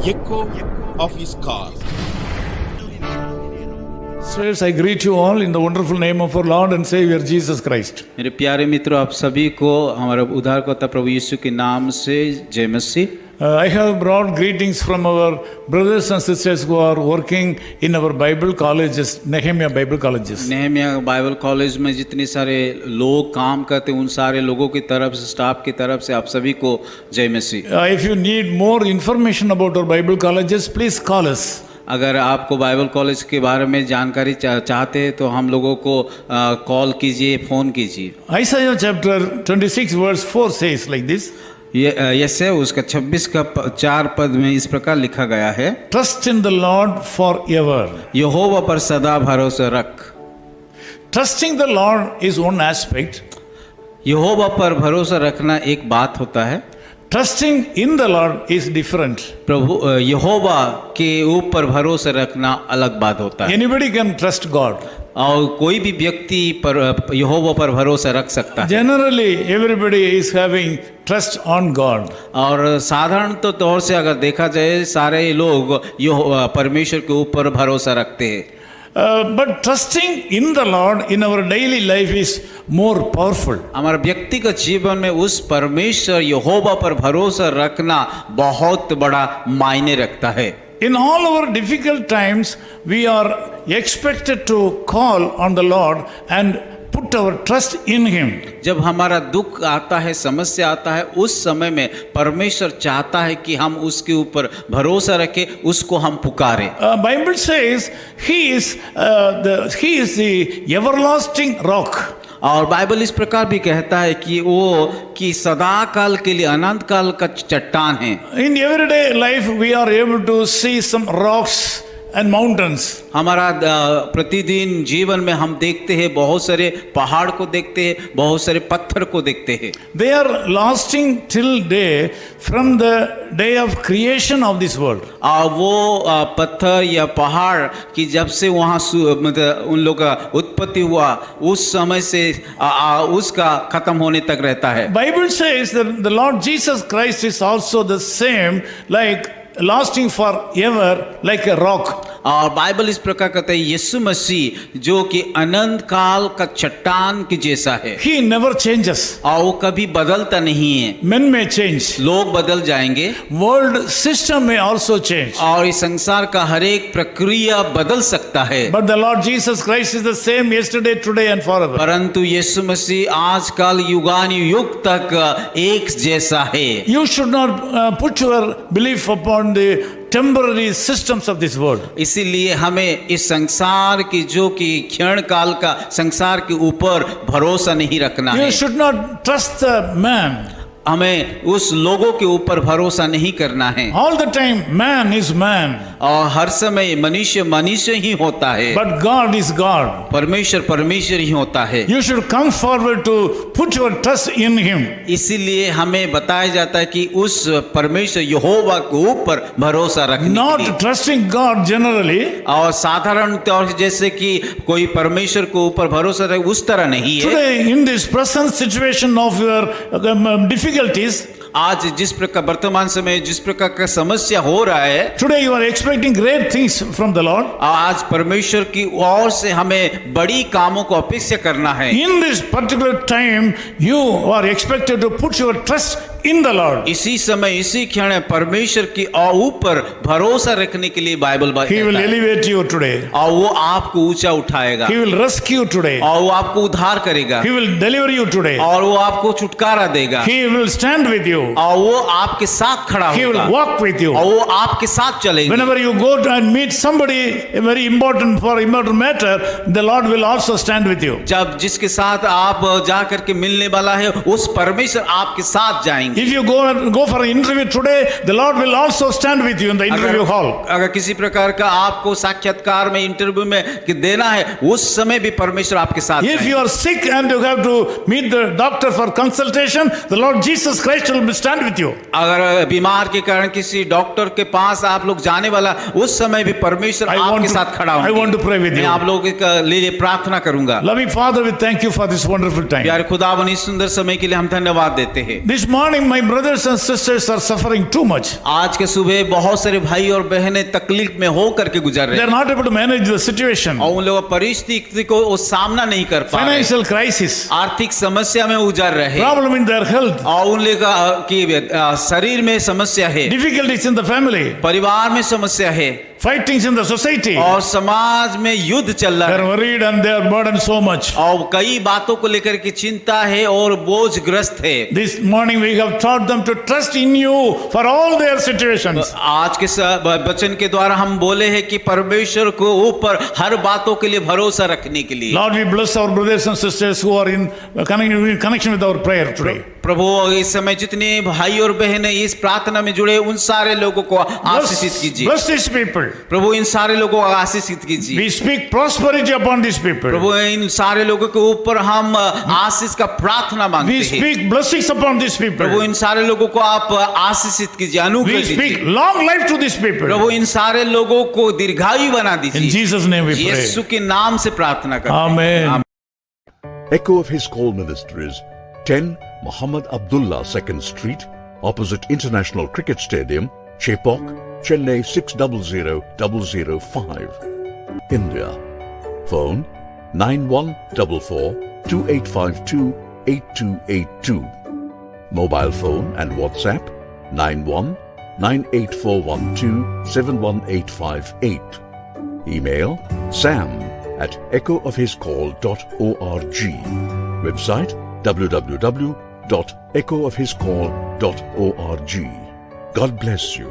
echo of his call. Sirs, I greet you all in the wonderful name of our Lord and Savior Jesus Christ. मेरे प्यारे मित्रों, आप सभी को हमारा उद्धारकर्ता प्रभु यीशु के नाम से जय मसीह। I have brought greetings from our brothers and sisters who are working in our Bible colleges, Nehemiah Bible colleges. Nehemiah Bible college में जितने सारे लोग काम करते हैं, उन सारे लोगों की तरफ से, स्टाफ की तरफ से आप सभी को जय मसीह। If you need more information about our Bible colleges, please call us. अगर आपको बाइबल कॉलेज के बारे में जानकारी चाहते हैं तो हम लोगों को कॉल कीजिए, फ़ोन कीजिए। Isaiah chapter 26 verse 4 says like this. यसे उसका 26 का 4 पद में इस प्रकार लिखा गया है, Trust in the Lord forever. यहोवा पर सदा भरोसा रख। Trusting the Lord is one aspect. यहोवा पर भरोसा रखना एक बात होता है, Trusting in the Lord is different. प्रभु यहोवा के ऊपर भरोसा रखना अलग बात होता है। Anybody can trust God. और कोई भी व्यक्ति पर यहोवा पर भरोसा रख सकता है। Generally, everybody is having trust on God. और साधारण तौर से अगर देखा जाए, सारे लोग परमेश्वर के ऊपर भरोसा रखते हैं। But trusting in the Lord in our daily life is more powerful. हमारे व्यक्तिगत जीवन में उस परमेश्वर यहोवा पर भरोसा रखना बहुत बड़ा मायने रखता है। In all our difficult times, we are expected to call on the Lord and put our trust in Him. जब हमारा दुख आता है, समस्या आता है, उस समय में परमेश्वर चाहता है कि हम उसके ऊपर भरोसा रखें, उसको हम पुकारें। Bible says He is the everlasting rock. और बाइबल इस प्रकार भी कहता है कि वो कि सदा काल के लिए अनंत काल का चट्टान है। In everyday life, we are able to see some rocks and mountains. हमारा प्रतिदिन जीवन में हम देखते हैं, बहुत सारे पहाड़ को देखते हैं, बहुत सारे पत्थर को देखते हैं। They are lasting till day from the day of creation of this world. और वो पत्थर या पहाड़ की जब से वहाँ मतलब उन लोग का उत्पत्ति हुआ, उस समय से उसका खत्म होने तक रहता है। Bible says that the Lord Jesus Christ is also the same, like lasting forever, like a rock. और बाइबल इस प्रकार कहता है, यीशु मसीह जो कि अनंत काल का चट्टान के जैसा है। He never changes. और वो कभी बदलता नहीं है। Men may change. लोग बदल जाएंगे, World system may also change. और इस संसार का हर एक प्रक्रिया बदल सकता है। But the Lord Jesus Christ is the same yesterday, today and forever. परंतु यीशु मसीह आज कल युगानुयुग तक एक जैसा है। You should not put your belief upon the temporary systems of this world. इसीलिए हमें इस संसार की जो कि क्षण काल का संसार के ऊपर भरोसा नहीं रखना है। You should not trust the man. हमें उस लोगों के ऊपर भरोसा नहीं करना है। All the time, man is man. और हर समय मनुष्य मनुष्य ही होता है, But God is God. परमेश्वर परमेश्वर ही होता है। You should come forward to put your trust in Him. इसीलिए हमें बताया जाता है कि उस परमेश्वर यहोवा के ऊपर भरोसा रखने के Not लिए। trusting God generally. और साधारण तौर से जैसे कि कोई परमेश्वर के ऊपर भरोसा रहे, उस तरह नहीं है। Today, in this present situation of your difficulties, आज जिस प्रकार वर्तमान समय जिस प्रकार का समस्या हो रहा है, today you are expecting great things from the Lord. आज परमेश्वर की ओर से हमें बड़ी कामों को अपेक्षा करना है। In this particular time, you are expected to put your trust in the Lord. इसी समय इसी क्षण परमेश्वर की ऊपर भरोसा रखने के लिए बाइबल He will कहता है। elevate you today. और वो आपको ऊंचा उठाएगा, He will rescue today. और वो आपको उद्धार करेगा, He will deliver you today. और वो आपको छुटकारा देगा, He will stand with you. और वो आपके साथ खड़ा He will होगा, walk with you. और वो आपके साथ चलेगा। Whenever you go and meet somebody very important for important matter, the Lord will also stand with you. जब जिसके साथ आप जा करके मिलने वाला है, उस परमेश्वर आपके साथ जाएंगे। If you go for an interview today, the Lord will also stand with you in the interview hall. अगर किसी प्रकार का आपको साक्षात्कार में इंटरव्यू में देना है, उस समय भी परमेश्वर आपके साथ If जाएंगे। you are sick and you have to meet the doctor for consultation, the Lord Jesus Christ will stand with you. अगर बीमार के कारण किसी डॉक्टर के पास आप लोग जाने वाला, उस समय भी परमेश्वर आपके साथ खड़ा होंगे। I want to pray with मैं you. आप लोगों के लिए प्रार्थना करूंगा। Loving Father, we thank you for this wonderful time. प्यारे खुदावन, इस सुंदर समय के लिए हम धन्यवाद देते हैं। This morning morning, my brothers and sisters are suffering too much. आज के सुबह बहुत सारे भाई और बहनें तकलीफ में हो करके गुजर They रहे are हैं not able to manage the situation. और उन लोगों परिस्थिति को वो सामना नहीं कर पा रहे, Financial crisis, आर्थिक समस्या में उजर रहे, problem in their health, और उन लोगों की शरीर में समस्या है, difficulties in the family, परिवार में समस्या है, fightings in the society. और समाज में युद्ध चल They रहा are है, worried and they are burdened so much. और कई बातों को लेकर के चिंता है और बोझग्रस्त है। This morning we have taught them to trust in you for all their situations. आज के वचन के द्वारा हम बोले हैं कि परमेश्वर को ऊपर हर बातों के लिए भरोसा रखने के लिए। Lord, we bless our brothers and sisters who are in connection with our prayer today. प्रभु इस समय जितने भाई और बहनें इस प्रार्थना में जुड़े उन सारे लोगों को आशीषित कीजिए। Bless these people. प्रभु इन सारे लोगों को आशीषित कीजिए। We speak prosperity upon these people. प्रभु इन सारे लोगों के ऊपर हम आशीष का प्रार्थना मांगते We हैं। speak blessings upon these Prabhu people. इन सारे लोगों को आप आशीषित कीजिए, अनुग्रह We speak दीजिए। long life to these people. प्रभु इन सारे लोगों को दीर्घायु बना In दीजिए। Jesus' name we pray. यीशु के नाम से प्रार्थना करते हैं। Amen. Echo of His Call Ministries, 10 Muhammad Abdullah 2nd Street, opposite International Cricket Stadium, Chepauk, Chennai 600005, India. Phone 9144-2852-8282. Mobile phone and WhatsApp 91-98412-71858. Email sam@echoofhiscall.org. Website www.echoofhiscall.org. God bless you.